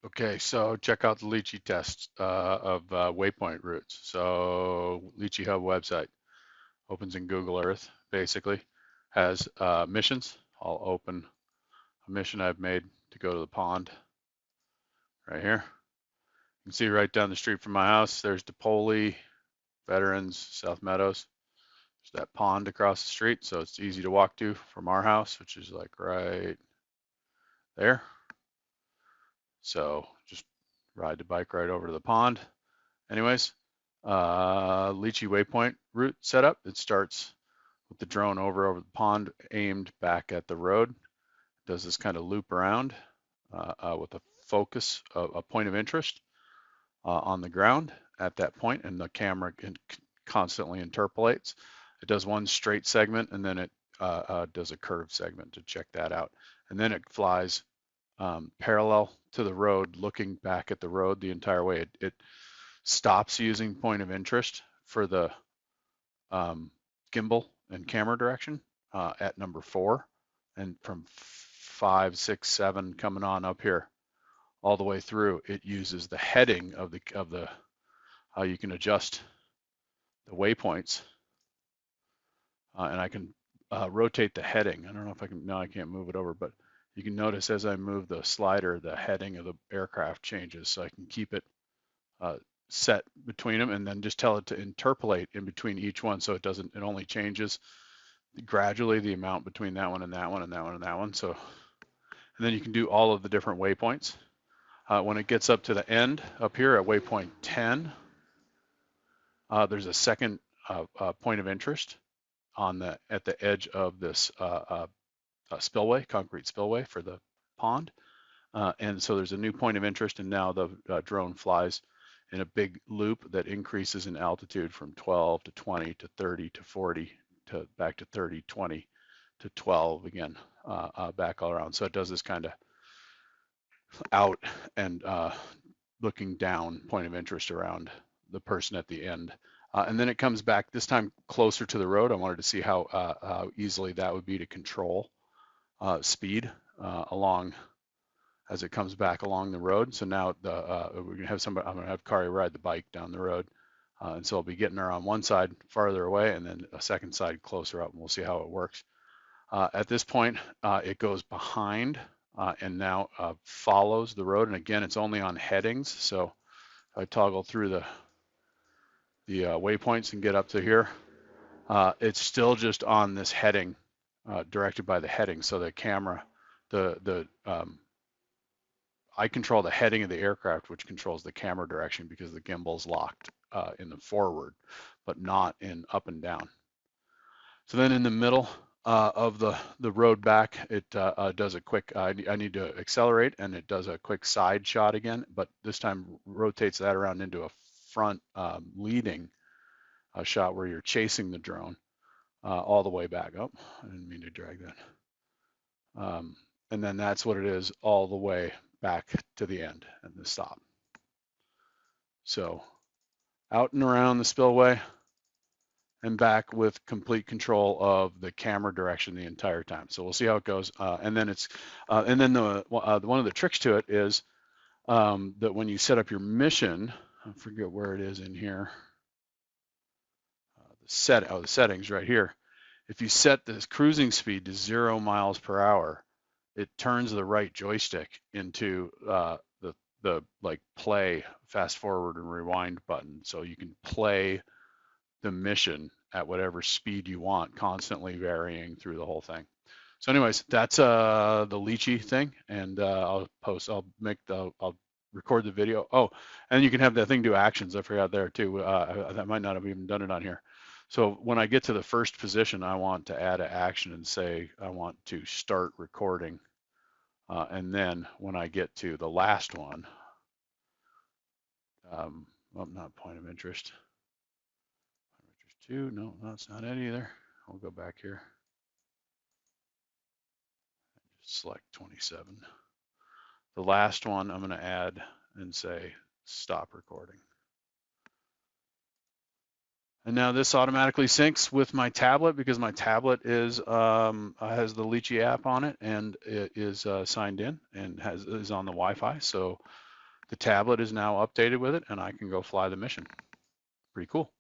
Okay, so check out the Litchi test of waypoint routes. So Litchi Hub website opens in Google Earth, basically, has missions. I'll open a mission I've made to go to the pond right here. You can see right down the street from my house, there's DePoli, Veterans, South Meadows. There's that pond across the street, so it's easy to walk to from our house, which is like right there. So just ride the bike right over to the pond. Anyways, Litchi waypoint route setup. It starts with the drone over the pond, aimed back at the road. Does this kind of loop around with a focus, a point of interest on the ground at that point, and the camera constantly interpolates. It does one straight segment, and then it does a curved segment to check that out. And then it flies parallel to the road, looking back at the road the entire way. It stops using point of interest for the gimbal and camera direction at number 4, and from 5, 6, 7 coming on up here all the way through, it uses the heading of the how you can adjust the waypoints, and I can rotate the heading. I don't know if I can. No, I can't move it over, but you can notice as I move the slider, the heading of the aircraft changes, so I can keep it set between them, and then just tell it to interpolate in between each one, so it only changes gradually the amount between that one and that one and that one and that one. So, and then you can do all of the different waypoints. When it gets up to the end up here at waypoint 10, there's a second point of interest at the edge of this spillway, concrete spillway for the pond. And so there's a new point of interest, and now the drone flies in a big loop that increases in altitude from 12 to 20 to 30 to 40 to back to 30, 20 to 12 again, back all around. So it does this kind of out and looking down point of interest around the person at the end. And then it comes back, this time closer to the road. I wanted to see how easily that would be to control speed along as it comes back along the road. So now we're gonna have somebody, I'm gonna have Kari ride the bike down the road. And so I'll be getting her on one side farther away and then a second side closer up, and we'll see how it works. At this point, it goes behind and now follows the road. And again, it's only on headings. So if I toggle through the waypoints and get up to here, it's still just on this heading, directed by the heading. So the camera, I control the heading of the aircraft, which controls the camera direction because the gimbal's locked in the forward, but not in up and down. So then in the middle of the road back, it does a quick, I need to accelerate, and it does a quick side shot again, but this time rotates that around into a front leading shot where you're chasing the drone all the way back. Oh, I didn't mean to drag that. And then that's what it is all the way back to the end and the stop. So out and around the spillway and back with complete control of the camera direction the entire time. So we'll see how it goes. And then one of the tricks to it is that when you set up your mission, I forget where it is in here. The settings right here. If you set the cruising speed to 0 miles per hour, it turns the right joystick into the like play, fast forward and rewind button. So you can play the mission at whatever speed you want, constantly varying through the whole thing. So anyways, that's the Litchi thing, and I'll record the video. Oh, and you can have that thing do actions. I forgot there too. I might not have even done it on here. So when I get to the first position, I want to add an action and say I want to start recording. And then when I get to the last one, well, not point of interest. Point of interest 2, no, that's not it either. I'll go back here. Just select 27. The last one I'm going to add and say stop recording. And now this automatically syncs with my tablet because my tablet has the Litchi app on it, and it is signed in and is on the Wi-Fi. So The tablet is now updated with it, and I can go fly the mission. Pretty cool.